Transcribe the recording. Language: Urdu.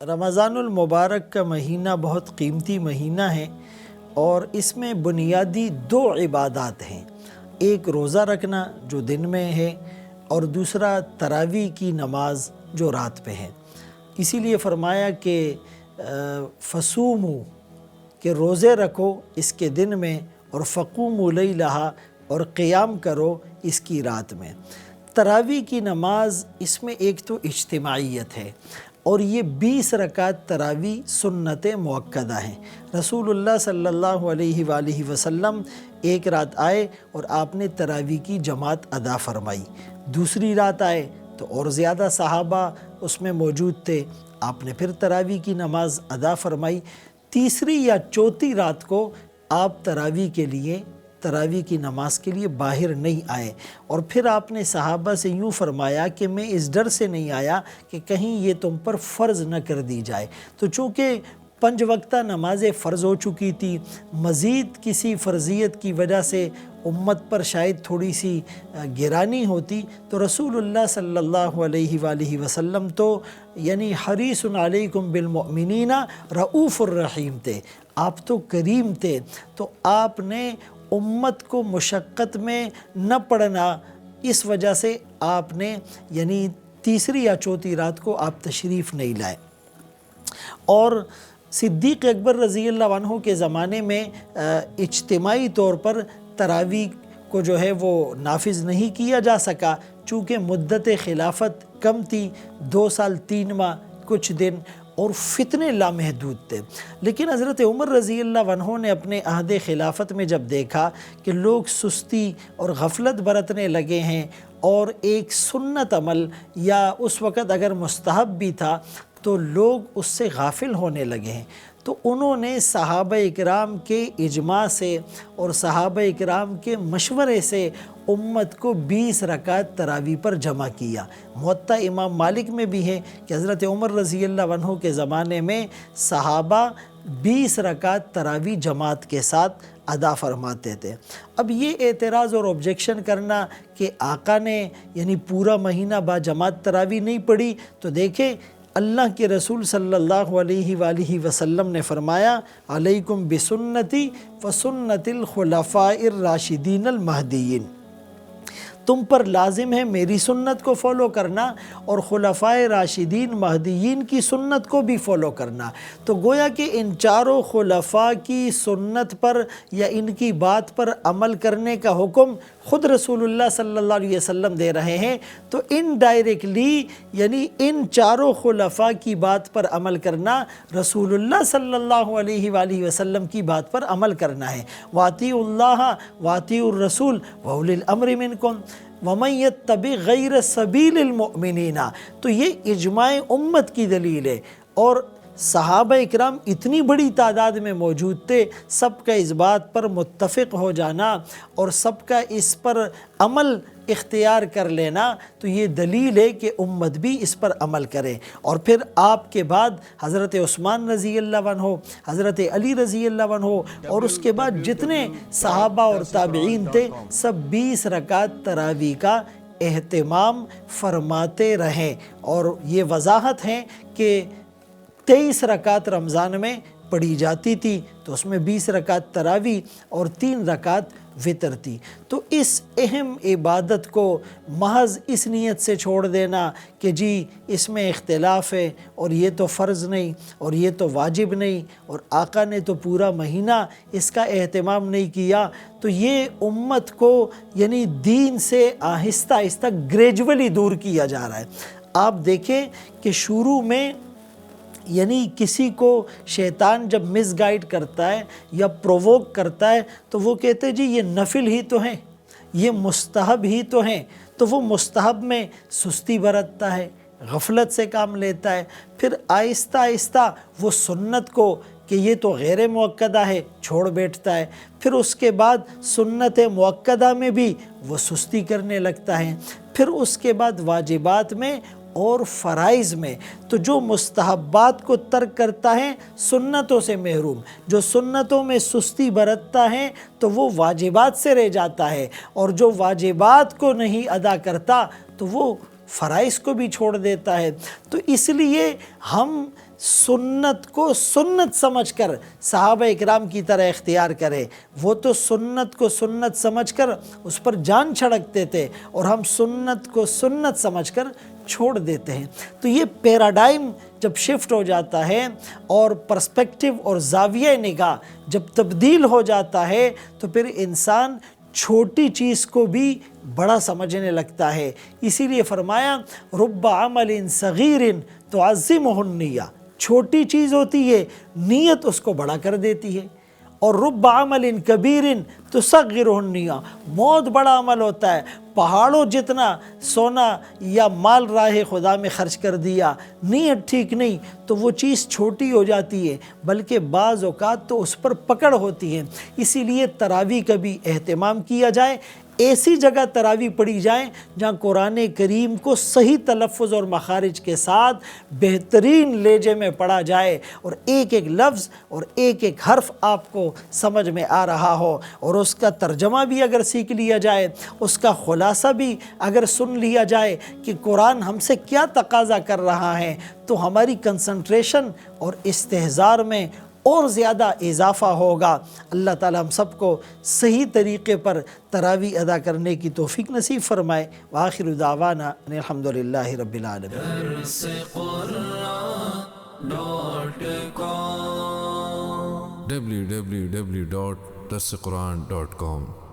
رمضان المبارک کا مہینہ بہت قیمتی مہینہ ہے اور اس میں بنیادی دو عبادات ہیں، ایک روزہ رکھنا جو دن میں ہے اور دوسرا تراویح کی نماز جو رات پہ ہے۔ اسی لیے فرمایا کہ فصوموا کہ روزے رکھو اس کے دن میں اور فقوموا لیلہا اور قیام کرو اس کی رات میں۔ تراویح کی نماز اس میں ایک تو اجتماعیت ہے اور یہ 20 رکعت تراویح سنت مؤکدہ ہیں۔ رسول اللہ صلی اللہ علیہ وآلہ وسلم ایک رات آئے اور آپ نے تراویح کی جماعت ادا فرمائی، دوسری رات آئے تو اور زیادہ صحابہ اس میں موجود تھے، آپ نے پھر تراویح کی نماز ادا فرمائی، تیسری یا چوتھی رات کو آپ تراویح کی نماز کے لیے باہر نہیں آئے، اور پھر آپ نے صحابہ سے یوں فرمایا کہ میں اس ڈر سے نہیں آیا کہ کہیں یہ تم پر فرض نہ کر دی جائے۔ تو چونکہ 5 وقتہ نمازیں فرض ہو چکی تھی، مزید کسی فرضیت کی وجہ سے امت پر شاید تھوڑی سی گرانی ہوتی تو رسول اللہ صلی اللہ علیہ وآلہ وسلم تو یعنی حریص علیکم بالمؤمنین رؤوف الرحیم تھے، آپ تو کریم تھے، تو آپ نے امت کو مشقت میں نہ پڑنا، اس وجہ سے آپ نے یعنی تیسری یا چوتھی رات کو آپ تشریف نہیں لائے۔ اور صدیق اکبر رضی اللہ عنہ کے زمانے میں اجتماعی طور پر تراویح کو جو ہے وہ نافذ نہیں کیا جا سکا، چونکہ مدت خلافت کم تھی، 2 سال 3 ماہ کچھ دن، اور فتنے لامحدود تھے۔ لیکن حضرت عمر رضی اللہ عنہ نے اپنے عہد خلافت میں جب دیکھا کہ لوگ سستی اور غفلت برتنے لگے ہیں اور ایک سنت عمل یا اس وقت اگر مستحب بھی تھا تو لوگ اس سے غافل ہونے لگے ہیں، تو انہوں نے صحابہ اکرام کے اجماع سے اور صحابہ اکرام کے مشورے سے امت کو 20 رکعت تراویح پر جمع کیا۔ موطا امام مالک میں بھی ہے کہ حضرت عمر رضی اللہ عنہ کے زمانے میں صحابہ 20 رکعت تراویح جماعت کے ساتھ ادا فرماتے تھے۔ اب یہ اعتراض اور آبجیکشن کرنا کہ آقا نے یعنی پورا مہینہ با جماعت تراویح نہیں پڑھی، تو دیکھیں اللہ کے رسول صلی اللہ علیہ وآلہ وسلم نے فرمایا علیکم بسنتی وسنت الخلفاء الراشدین المہدیین، تم پر لازم ہے میری سنت کو فالو کرنا اور خلفائے راشدین مہدیین کی سنت کو بھی فالو کرنا۔ تو گویا کہ ان چاروں خلفاء کی سنت پر یا ان کی بات پر عمل کرنے کا حکم خود رسول اللہ صلی اللہ علیہ وسلم دے رہے ہیں، تو انڈائریکٹلی یعنی ان چاروں خلفاء کی بات پر عمل کرنا رسول اللہ صلی اللہ علیہ وآلہ وسلم کی بات پر عمل کرنا ہے۔ وَأَطِيعُوا اللَّهَ وَأَطِيعُوا الرَّسُولَ وَأُولِي الْأَمْرِ مِنْكُمْ وَمَنْ يَتَّبِعْ غَيْرَ سَبِيلِ الْمُؤْمِنِينَ۔ تو یہ اجماع امت کی دلیل ہے، اور صحابہ اکرام اتنی بڑی تعداد میں موجود تھے، سب کا اس بات پر متفق ہو جانا اور سب کا اس پر عمل اختیار کر لینا، تو یہ دلیل ہے کہ امت بھی اس پر عمل کرے۔ اور پھر آپ کے بعد حضرت عثمان رضی اللہ عنہ، حضرت علی رضی اللہ عنہ، اور اس کے بعد جتنے صحابہ اور تابعین تھے، سب 20 رکعت تراویح کا اہتمام فرماتے رہیں۔ اور یہ وضاحت ہے کہ 23 رکعت رمضان میں پڑھی جاتی تھی، تو اس میں 20 رکعت تراویح اور 3 رکعت وتر تھی۔ تو اس اہم عبادت کو محض اس نیت سے چھوڑ دینا کہ جی اس میں اختلاف ہے اور یہ تو فرض نہیں اور یہ تو واجب نہیں اور آقا نے تو پورا مہینہ اس کا اہتمام نہیں کیا، تو یہ امت کو یعنی دین سے آہستہ آہستہ گریجولی دور کیا جا رہا ہے۔ آپ دیکھیں کہ شروع میں یعنی کسی کو شیطان جب مس گائیڈ کرتا ہے یا پرووک کرتا ہے تو وہ کہتے ہیں جی یہ نفل ہی تو ہیں، یہ مستحب ہی تو ہیں، تو وہ مستحب میں سستی برتتا ہے، غفلت سے کام لیتا ہے، پھر آہستہ آہستہ وہ سنت کو کہ یہ تو غیر مؤکدہ ہے چھوڑ بیٹھتا ہے، پھر اس کے بعد سنت مؤکدہ میں بھی وہ سستی کرنے لگتا ہے، پھر اس کے بعد واجبات میں اور فرائض میں، تو جو مستحبات کو ترک کرتا ہے سنتوں سے محروم، جو سنتوں میں سستی برتتا ہے تو وہ واجبات سے رہ جاتا ہے، اور جو واجبات کو نہیں ادا کرتا تو وہ فرائض کو بھی چھوڑ دیتا ہے۔ تو اس لیے ہم سنت کو سنت سمجھ کر صحابہ اکرام کی طرح اختیار کرے۔ وہ تو سنت کو سنت سمجھ کر اس پر جان چھڑکتے تھے، اور ہم سنت کو سنت سمجھ کر چھوڑ دیتے ہیں۔ تو یہ پیراڈائم جب شفٹ ہو جاتا ہے اور پرسپیکٹیو اور زاویہ نگاہ جب تبدیل ہو جاتا ہے تو پھر انسان چھوٹی چیز کو بھی بڑا سمجھنے لگتا ہے۔ اسی لیے فرمایا رب عمل صغیر تعظمہ النیہ، چھوٹی چیز ہوتی ہے نیت اس کو بڑا کر دیتی ہے، اور رب عمل کبیر تصغرہ النیہ، بہت بڑا عمل ہوتا ہے، پہاڑوں جتنا سونا یا مال راہ خدا میں خرچ کر دیا، نیت ٹھیک نہیں تو وہ چیز چھوٹی ہو جاتی ہے، بلکہ بعض اوقات تو اس پر پکڑ ہوتی ہے۔ اسی لیے تراویح کا بھی اہتمام کیا جائے، ایسی جگہ تراویح پڑھی جائیں جہاں قرآن کریم کو صحیح تلفظ اور مخارج کے ساتھ بہترین لہجے میں پڑھا جائے، اور ایک ایک لفظ اور ایک ایک حرف آپ کو سمجھ میں آ رہا ہو، اور اس کا ترجمہ بھی اگر سیکھ لیا جائے، اس کا خلاصہ بھی اگر سن لیا جائے کہ قرآن ہم سے کیا تقاضا کر رہا ہے، تو ہماری کنسنٹریشن اور استحضار میں اور زیادہ اضافہ ہوگا۔ اللہ تعالی ہم سب کو صحیح طریقے پر تراویح ادا کرنے کی توفیق نصیب فرمائے۔ وآخر دعوانا ان الحمدللہ رب العالمین۔ www.darsequran.com